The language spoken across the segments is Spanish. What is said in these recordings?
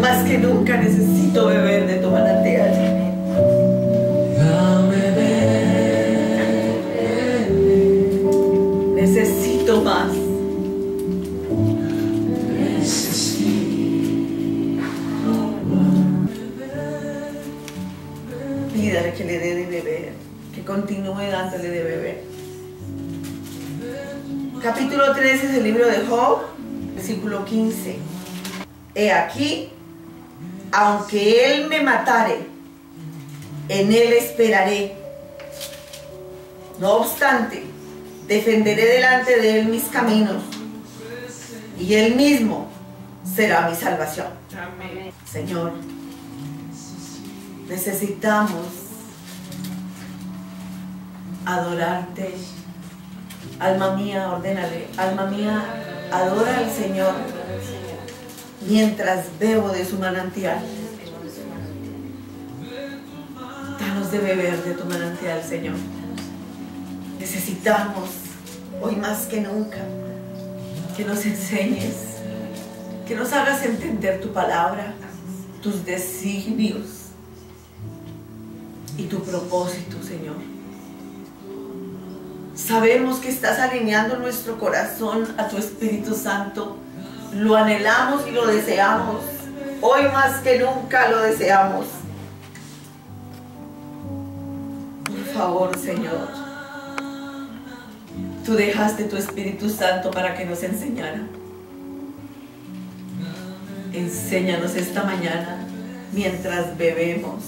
más que nunca necesito beber de tu manantial. Necesito más. Pídale que le dé de beber, que continúe dándole de beber. Capítulo 13 del libro de Job, versículo 15. He aquí, aunque él me matare, en él esperaré. No obstante, defenderé delante de él mis caminos, y él mismo será mi salvación. Amén. Señor, necesitamos adorarte. Alma mía, ordénale, alma mía, adora al Señor mientras bebo de su manantial. Danos de beber de tu manantial, Señor. Necesitamos, hoy más que nunca, que nos enseñes, que nos hagas entender tu palabra, tus designios y tu propósito, Señor. Sabemos que estás alineando nuestro corazón a tu Espíritu Santo. Lo anhelamos y lo deseamos. Hoy más que nunca lo deseamos. Por favor, Señor, tú dejaste tu Espíritu Santo para que nos enseñara. Enséñanos esta mañana mientras bebemos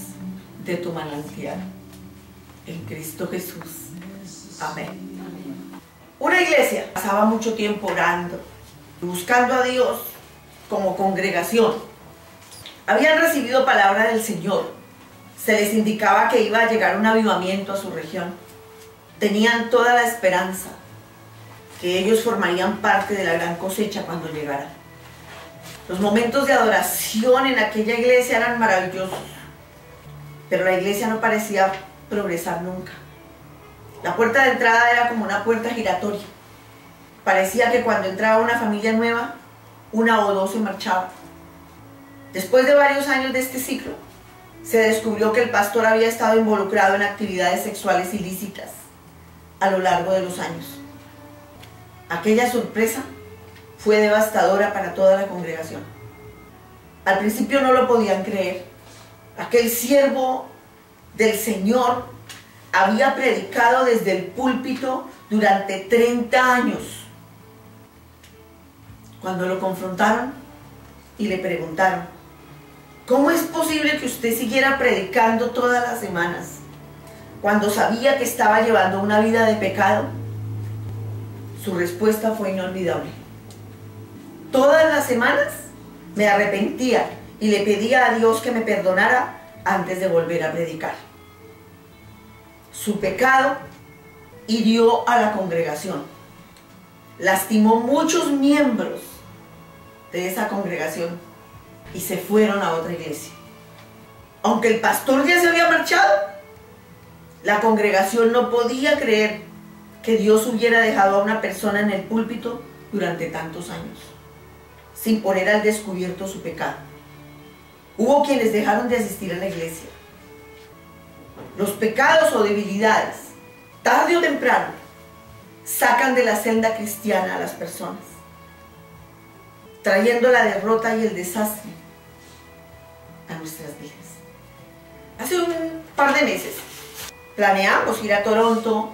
de tu manantial. En Cristo Jesús. Amén. Una iglesia pasaba mucho tiempo orando, buscando a Dios como congregación. Habían recibido palabra del Señor. Se les indicaba que iba a llegar un avivamiento a su región. Tenían toda la esperanza que ellos formarían parte de la gran cosecha cuando llegara. Los momentos de adoración en aquella iglesia eran maravillosos, pero la iglesia no parecía progresar nunca. La puerta de entrada era como una puerta giratoria. Parecía que cuando entraba una familia nueva, una o dos se marchaban. Después de varios años de este ciclo, se descubrió que el pastor había estado involucrado en actividades sexuales ilícitas a lo largo de los años. Aquella sorpresa fue devastadora para toda la congregación. Al principio no lo podían creer. Aquel siervo del Señor había predicado desde el púlpito durante 30 años. Cuando lo confrontaron y le preguntaron, ¿cómo es posible que usted siguiera predicando todas las semanas cuando sabía que estaba llevando una vida de pecado? Su respuesta fue inolvidable. Todas las semanas me arrepentía y le pedía a Dios que me perdonara antes de volver a predicar. Su pecado hirió a la congregación, lastimó muchos miembros de esa congregación y se fueron a otra iglesia. Aunque el pastor ya se había marchado, la congregación no podía creer que Dios hubiera dejado a una persona en el púlpito durante tantos años, sin poner al descubierto su pecado. Hubo quienes dejaron de asistir a la iglesia. Los pecados o debilidades, tarde o temprano, sacan de la senda cristiana a las personas, trayendo la derrota y el desastre a nuestras vidas. Hace un par de meses planeamos ir a Toronto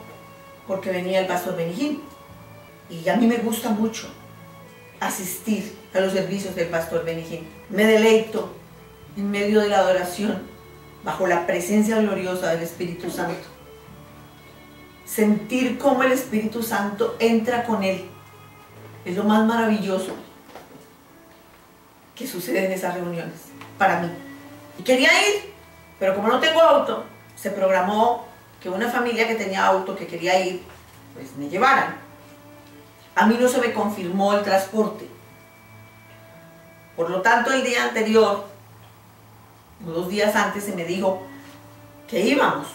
porque venía el pastor Benijín, y a mí me gusta mucho asistir a los servicios del pastor Benijín. Me deleito en medio de la adoración, bajo la presencia gloriosa del Espíritu Santo. Sentir cómo el Espíritu Santo entra con él es lo más maravilloso que sucede en esas reuniones, para mí. Y quería ir, pero como no tengo auto, se programó que una familia que tenía auto, que quería ir, pues me llevaran. A mí no se me confirmó el transporte. Por lo tanto, el día anterior, 2 días antes, se me dijo que íbamos.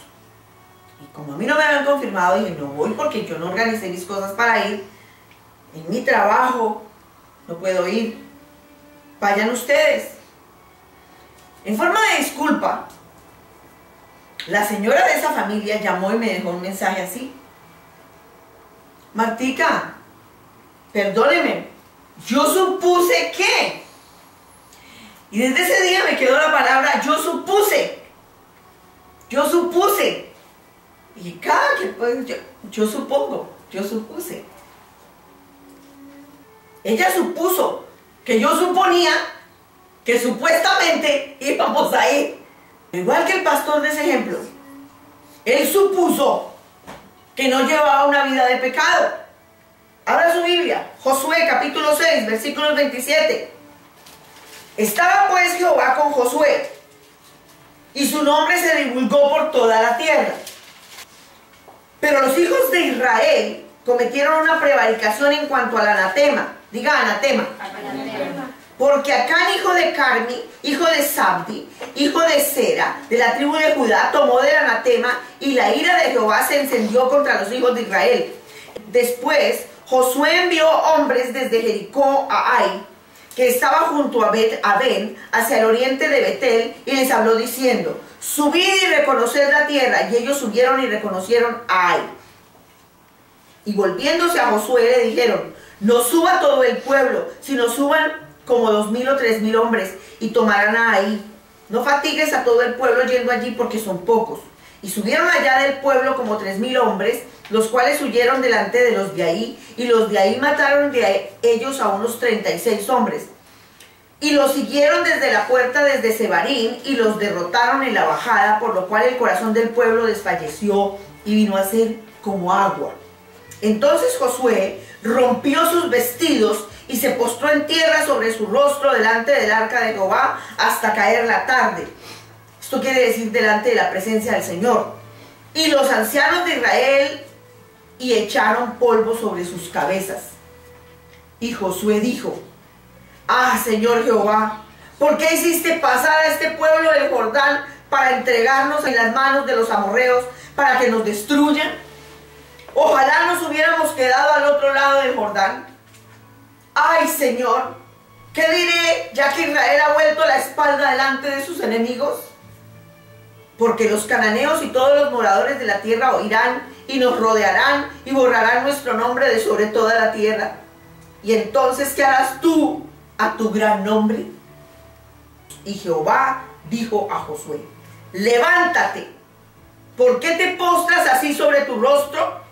Y como a mí no me habían confirmado, dije, no voy porque yo no organicé mis cosas para ir. En mi trabajo no puedo ir. Vayan ustedes. En forma de disculpa, la señora de esa familia llamó y me dejó un mensaje así: Martica, perdóneme, yo supuse que... Y desde ese día me quedó la palabra yo supuse. Yo supuse. Y cada que pues, yo supongo, yo supuse. Ella supuso que yo suponía que supuestamente íbamos a ir. Igual que el pastor de ese ejemplo. Él supuso que no llevaba una vida de pecado. Abra su Biblia, Josué capítulo 6, versículos 27. Estaba pues Jehová con Josué, y su nombre se divulgó por toda la tierra. Pero los hijos de Israel cometieron una prevaricación en cuanto al anatema. Diga anatema. Porque Acán, hijo de Carmi, hijo de Sabdi, hijo de Sera, de la tribu de Judá, tomó del anatema, y la ira de Jehová se encendió contra los hijos de Israel. Después Josué envió hombres desde Jericó a Ai, que estaba junto a Bet-Aven, hacia el oriente de Betel, y les habló diciendo: subid y reconoced la tierra. Y ellos subieron y reconocieron a Ai. Y volviéndose a Josué le dijeron: no suba todo el pueblo, sino suban como 2000 o 3000 hombres, y tomarán a Ai. No fatigues a todo el pueblo yendo allí, porque son pocos. Y subieron allá del pueblo como 3000 hombres, los cuales huyeron delante de los de ahí, y los de ahí mataron de ellos a unos 36 hombres. Y los siguieron desde la puerta, desde Sebarín, y los derrotaron en la bajada, por lo cual el corazón del pueblo desfalleció y vino a ser como agua. Entonces Josué rompió sus vestidos y se postró en tierra sobre su rostro delante del arca de Jehová hasta caer la tarde. Esto quiere decir delante de la presencia del Señor. Y los ancianos de Israel y echaron polvo sobre sus cabezas. Y Josué dijo: ah, Señor Jehová, ¿por qué hiciste pasar a este pueblo del Jordán para entregarnos en las manos de los amorreos para que nos destruyan? Ojalá nos hubiéramos quedado al otro lado del Jordán. Ay, Señor, ¿qué diré ya que Israel ha vuelto la espalda delante de sus enemigos? Porque los cananeos y todos los moradores de la tierra oirán y nos rodearán y borrarán nuestro nombre de sobre toda la tierra. Y entonces, ¿qué harás tú a tu gran nombre? Y Jehová dijo a Josué: levántate, ¿por qué te postras así sobre tu rostro?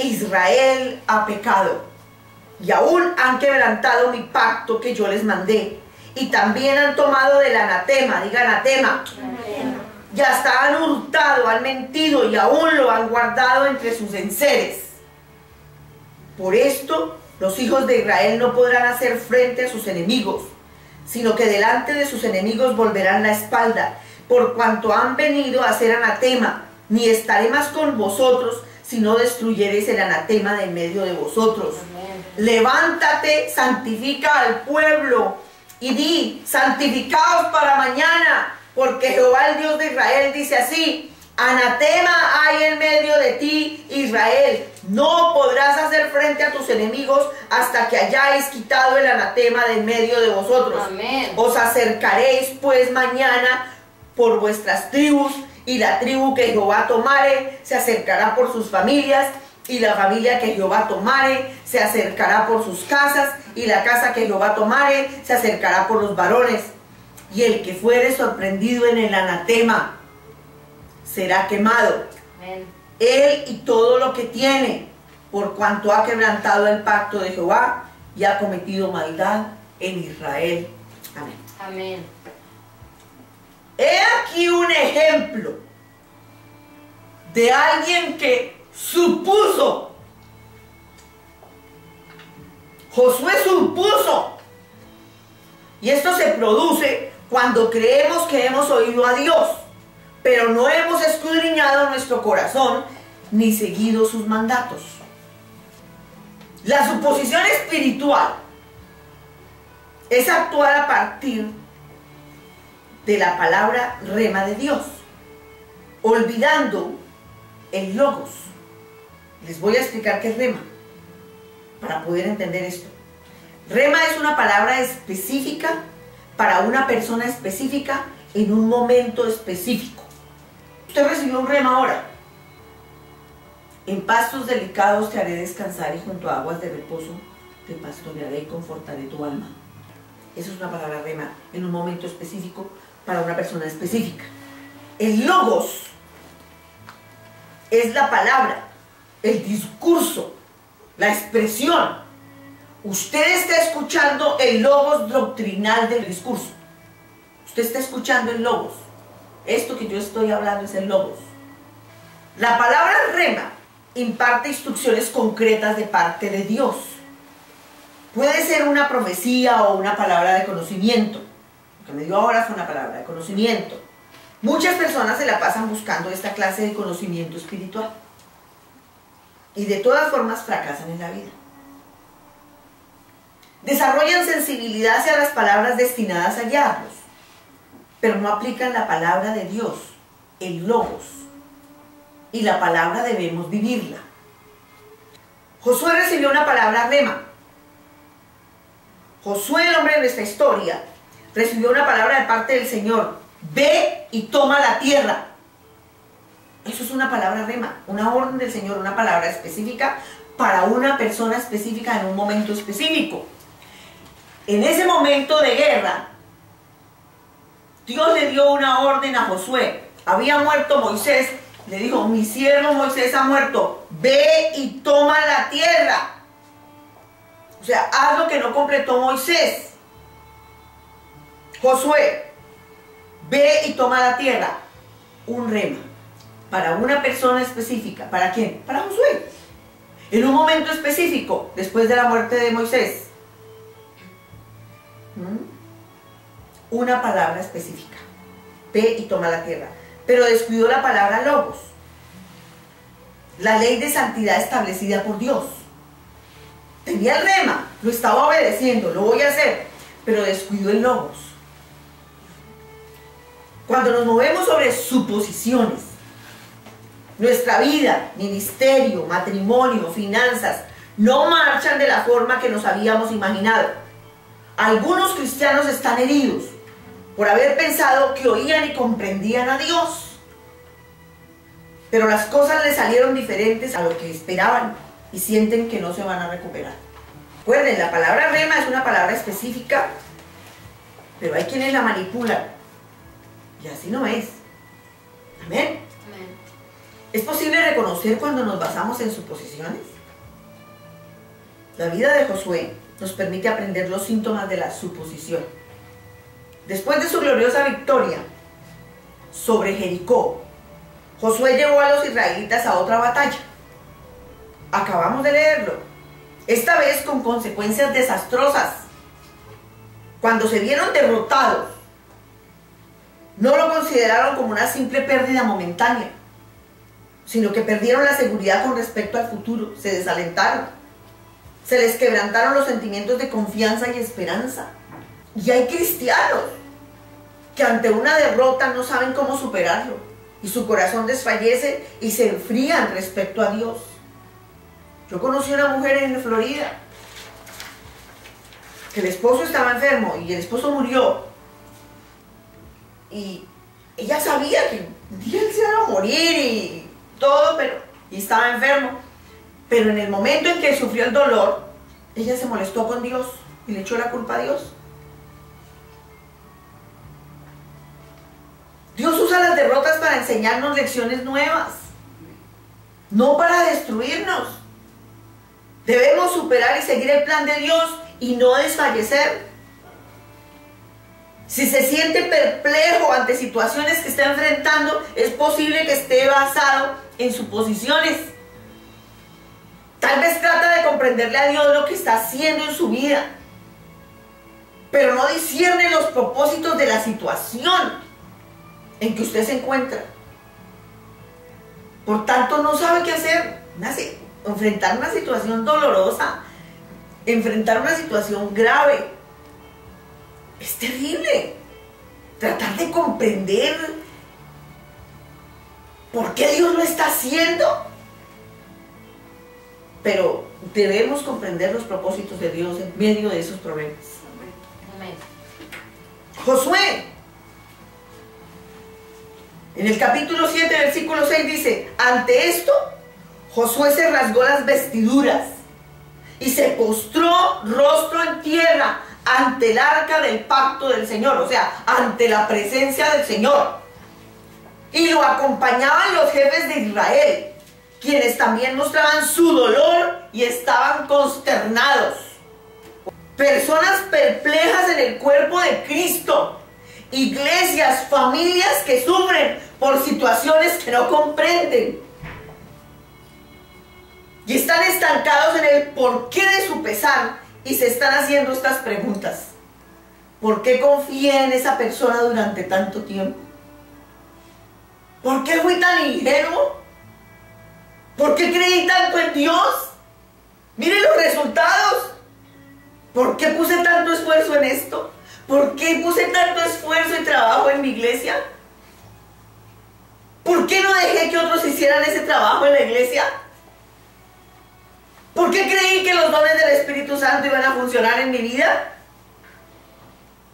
Israel ha pecado, y aún han quebrantado mi pacto que yo les mandé, y también han tomado del anatema, diga anatema, y hasta han hurtado, han mentido, y aún lo han guardado entre sus enseres. Por esto los hijos de Israel no podrán hacer frente a sus enemigos, sino que delante de sus enemigos volverán la espalda, por cuanto han venido a hacer anatema. Ni estaré más con vosotros, si no destruyereis el anatema de en medio de vosotros. Amén. Levántate, santifica al pueblo, y di: santificaos para mañana, porque Jehová el Dios de Israel dice así: anatema hay en medio de ti, Israel. No podrás hacer frente a tus enemigos hasta que hayáis quitado el anatema de en medio de vosotros. Amén. Os acercaréis pues mañana por vuestras tribus, y la tribu que Jehová tomare se acercará por sus familias, y la familia que Jehová tomare se acercará por sus casas, y la casa que Jehová tomare se acercará por los varones. Y el que fuere sorprendido en el anatema será quemado, amén, él y todo lo que tiene, por cuanto ha quebrantado el pacto de Jehová y ha cometido maldad en Israel. Amén. Amén. He aquí un ejemplo de alguien que supuso. Josué supuso. Y esto se produce cuando creemos que hemos oído a Dios, pero no hemos escudriñado nuestro corazón ni seguido sus mandatos. La suposición espiritual es actuar a partir de la palabra rema de Dios, olvidando el logos. Les voy a explicar qué es rema para poder entender esto. Rema es una palabra específica para una persona específica en un momento específico. Usted recibió un rema ahora. En pastos delicados te haré descansar y junto a aguas de reposo te pastorearé y confortaré tu alma. Eso es una palabra rema en un momento específico para una persona específica. El logos es la palabra, el discurso, la expresión. Usted está escuchando el logos doctrinal del discurso. Usted está escuchando el logos. Esto que yo estoy hablando es el logos. La palabra rema imparte instrucciones concretas de parte de Dios. Puede ser una profecía o una palabra de conocimiento. Lo que me dio ahora fue una palabra de conocimiento. Muchas personas se la pasan buscando esta clase de conocimiento espiritual. Y de todas formas fracasan en la vida. Desarrollan sensibilidad hacia las palabras destinadas a guiarlos, pero no aplican la palabra de Dios, el logos. Y la palabra debemos vivirla. Josué recibió una palabra rema. Josué, el hombre de nuestra historia, recibió una palabra de parte del Señor. Ve y toma la tierra. Eso es una palabra rema, una orden del Señor, una palabra específica para una persona específica en un momento específico. En ese momento de guerra, Dios le dio una orden a Josué. Había muerto Moisés. Le dijo, mi siervo Moisés ha muerto. Ve y toma la tierra. O sea, haz lo que no completó Moisés. Josué, ve y toma la tierra. Un rema. Para una persona específica. ¿Para quién? Para Josué. En un momento específico, después de la muerte de Moisés. Una palabra específica. Ve y toma la tierra. Pero descuidó la palabra logos. La ley de santidad establecida por Dios. Tenía el rema, lo estaba obedeciendo, lo voy a hacer, pero descuidó el logos. Cuando nos movemos sobre suposiciones, nuestra vida, ministerio, matrimonio, finanzas, no marchan de la forma que nos habíamos imaginado. Algunos cristianos están heridos por haber pensado que oían y comprendían a Dios, pero las cosas les salieron diferentes a lo que esperaban y sienten que no se van a recuperar. Recuerden, la palabra rema es una palabra específica, pero hay quienes la manipulan y así no es. Amén. Amén. ¿Es posible reconocer cuando nos basamos en suposiciones? La vida de Josué nos permite aprender los síntomas de la suposición. Después de su gloriosa victoria sobre Jericó, Josué llevó a los israelitas a otra batalla. Acabamos de leerlo. Esta vez con consecuencias desastrosas. Cuando se vieron derrotados, no lo consideraron como una simple pérdida momentánea, sino que perdieron la seguridad con respecto al futuro. Se desalentaron. Se les quebrantaron los sentimientos de confianza y esperanza. Y hay cristianos que ante una derrota no saben cómo superarlo. Y su corazón desfallece y se enfrían respecto a Dios. Yo conocí a una mujer en Florida que el esposo estaba enfermo y el esposo murió. Y ella sabía que un día él se iba a morir y todo, y estaba enfermo. Pero en el momento en que sufrió el dolor, ella se molestó con Dios y le echó la culpa a Dios. Dios usa las derrotas para enseñarnos lecciones nuevas, no para destruirnos. Debemos superar y seguir el plan de Dios y no desfallecer. Si se siente perplejo ante situaciones que está enfrentando, es posible que esté basado en suposiciones. Tal vez trata de comprenderle a Dios lo que está haciendo en su vida, pero no discierne los propósitos de la situación en que usted se encuentra. Por tanto, no sabe qué hacer. Enfrentar una situación dolorosa, enfrentar una situación grave, es terrible. Tratar de comprender por qué Dios lo está haciendo. Pero debemos comprender los propósitos de Dios en medio de esos problemas. Amén. Josué, en el capítulo 7, versículo 6 dice: ante esto, Josué se rasgó las vestiduras y se postró rostro en tierra ante el arca del pacto del Señor, o sea, ante la presencia del Señor. Y lo acompañaban los jefes de Israel, quienes también mostraban su dolor y estaban consternados. Personas perplejas en el cuerpo de Cristo, iglesias, familias que sufren por situaciones que no comprenden y están estancados en el porqué de su pesar y se están haciendo estas preguntas. ¿Por qué confié en esa persona durante tanto tiempo? ¿Por qué fui tan ingenuo? ¿Por qué creí tanto en Dios? Miren los resultados. ¿Por qué puse tanto esfuerzo en esto? ¿Por qué puse tanto esfuerzo y trabajo en mi iglesia? ¿Por qué no dejé que otros hicieran ese trabajo en la iglesia? ¿Por qué creí que los dones del Espíritu Santo iban a funcionar en mi vida?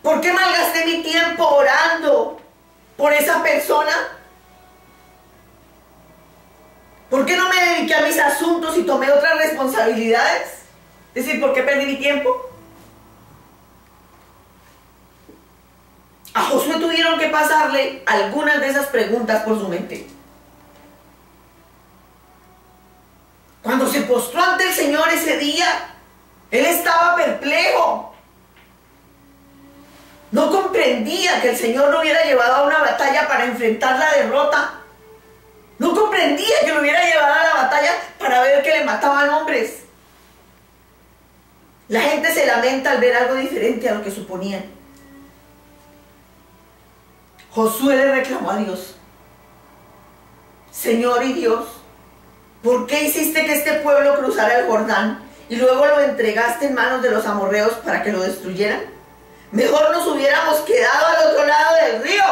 ¿Por qué malgasté mi tiempo orando por esa persona? ¿Por qué no me dediqué a mis asuntos y tomé otras responsabilidades? Es decir, ¿por qué perdí mi tiempo? A Josué tuvieron que pasarle algunas de esas preguntas por su mente. Cuando se postró ante el Señor ese día, él estaba perplejo. No comprendía que el Señor lo hubiera llevado a una batalla para enfrentar la derrota. No comprendía que lo hubiera llevado a la batalla para ver que le mataban hombres. La gente se lamenta al ver algo diferente a lo que suponían. Josué le reclamó a Dios: Señor y Dios, ¿por qué hiciste que este pueblo cruzara el Jordán y luego lo entregaste en manos de los amorreos para que lo destruyeran? Mejor nos hubiéramos quedado al otro lado del río.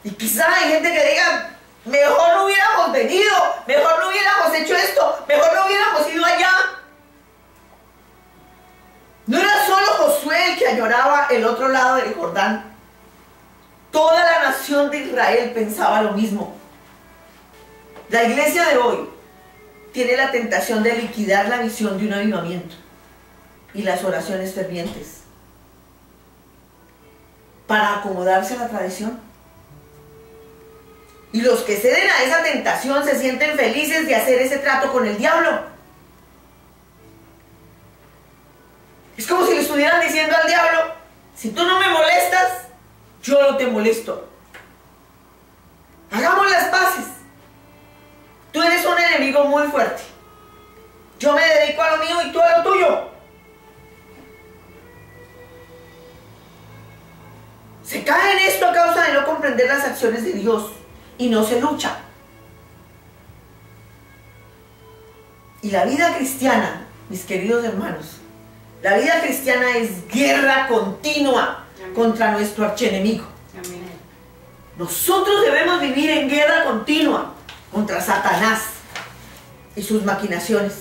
Y quizá hay gente que diga: mejor no hubiéramos venido, mejor no hubiéramos hecho esto, mejor no hubiéramos ido allá. No era solo Josué el que añoraba el otro lado del Jordán. Toda la nación de Israel pensaba lo mismo. La iglesia de hoy tiene la tentación de liquidar la visión de un avivamiento y las oraciones fervientes para acomodarse a la tradición. Y los que ceden a esa tentación se sienten felices de hacer ese trato con el diablo. Es como si le estuvieran diciendo al diablo: si tú no me molestas, yo no te molesto. Hagamos las paces. Tú eres un enemigo muy fuerte. Yo me dedico a lo mío y tú a lo tuyo. Se cae en esto a causa de no comprender las acciones de Dios y no se lucha. Y la vida cristiana, mis queridos hermanos, la vida cristiana es guerra continua contra nuestro archienemigo. Amén. Nosotros debemos vivir en guerra continua contra Satanás y sus maquinaciones.